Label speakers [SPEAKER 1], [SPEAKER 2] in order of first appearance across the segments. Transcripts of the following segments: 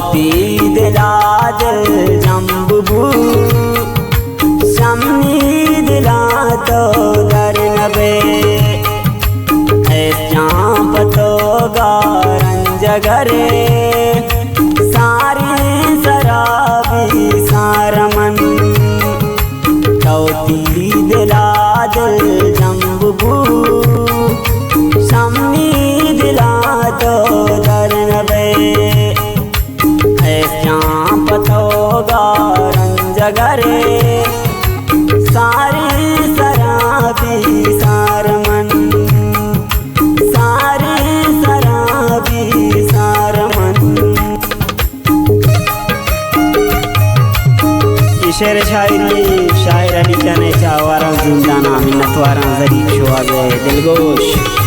[SPEAKER 1] चौथी दिलाद जम्बू शम्मी दिला तो दर नबे पतो गारंजगरे सारी शराबी सारमन चौथी दिलाद जम्बू शम्मी दिला तो दर नबे पतो गारंजगरे सारी शराबी सारमन शेर शायरी शायर अली चने चावारा जिंदाना मिन्नतवारा जरीब शुआबे दिलगोश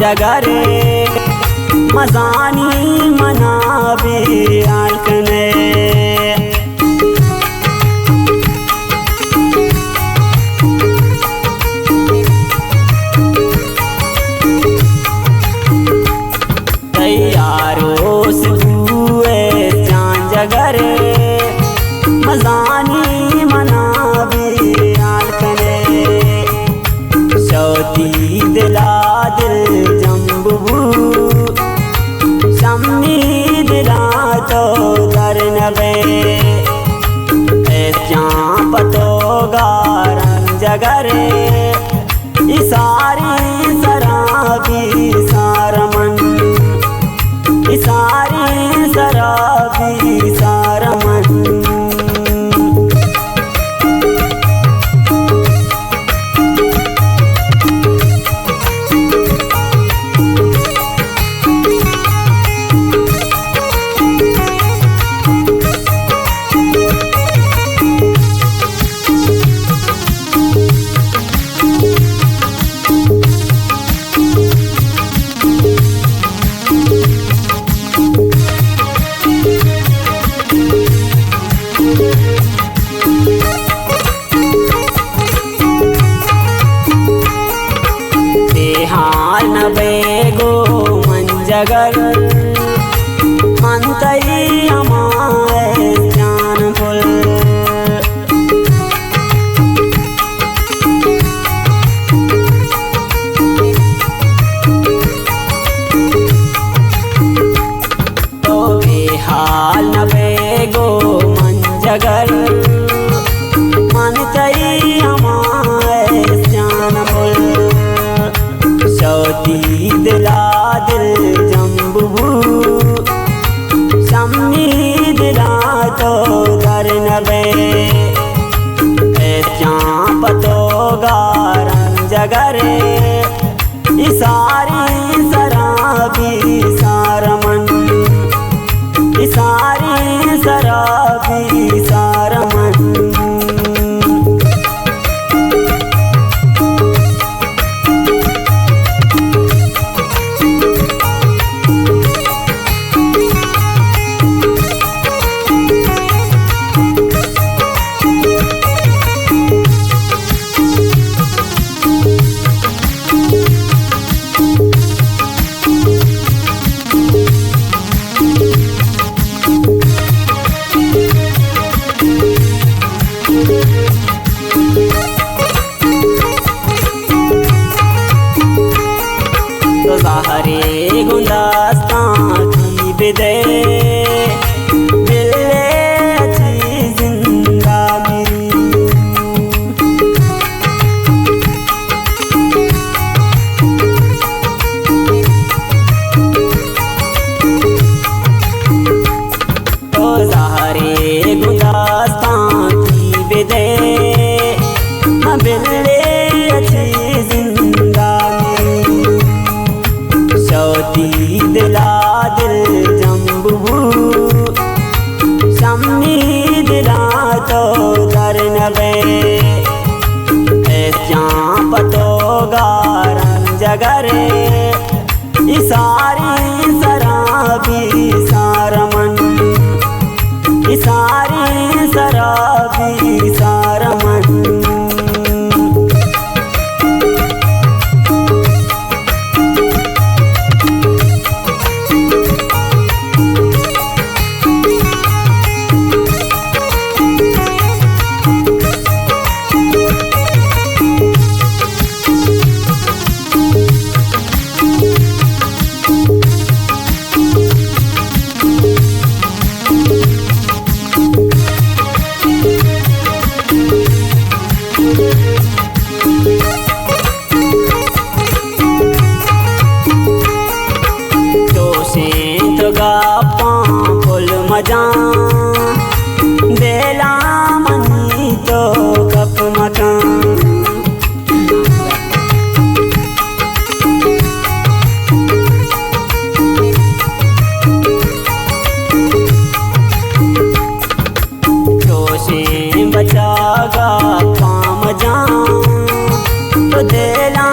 [SPEAKER 1] जगरे मजानी मनाबी आलकने तैयारो सुए चांद जगरे मजानी मनाबी आलकने चौथी दिला शम्मी दिला तो दर नबे पतो गारंजगरे सारी शराबी सारमन सारी शराबी सारमन बेगो मंजगर मंतई हमारे जानपुर तो बेहाल न बेगो मंजगर मंतई हमारे जानपुर चौथी दिला दिल जम्बू शम्मी दिला तो दर नबे पतो गारंजगरे सारी शराबी सारमन सारी शराबी सारमन फुल मजा बेला मनी तो कप मकान बचागा पाम जा तो देला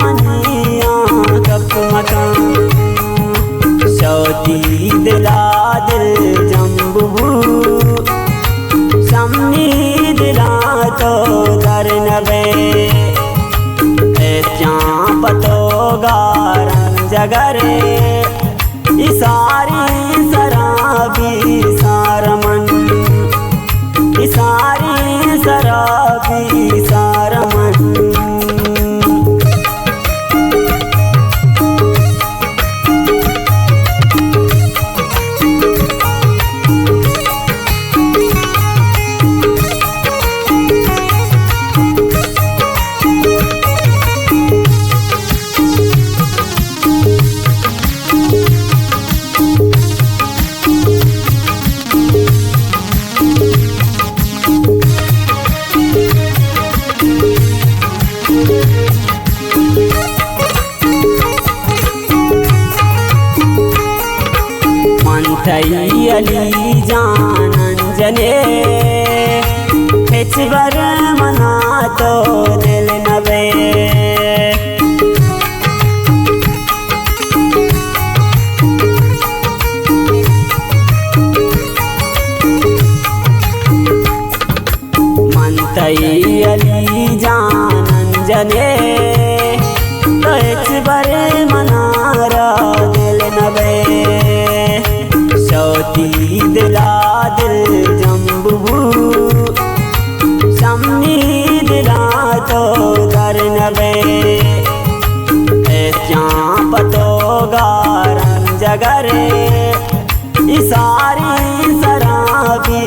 [SPEAKER 1] मनिया कप मकान सौती दिला दिल जम्बू सम्मी दिला तो दर नबे पतो गारन जगरे इसारी सराबी सारमन सारी सराबी सारमन अली जानन जने हिचबर मना तो दिल नबे मनतई अली जानन जने तो हिचबर मना दिल नबे सौती दिला दिल जम्बू सम्मी दिला तो दर नबे पतो गारन जगरे इसारी सराबी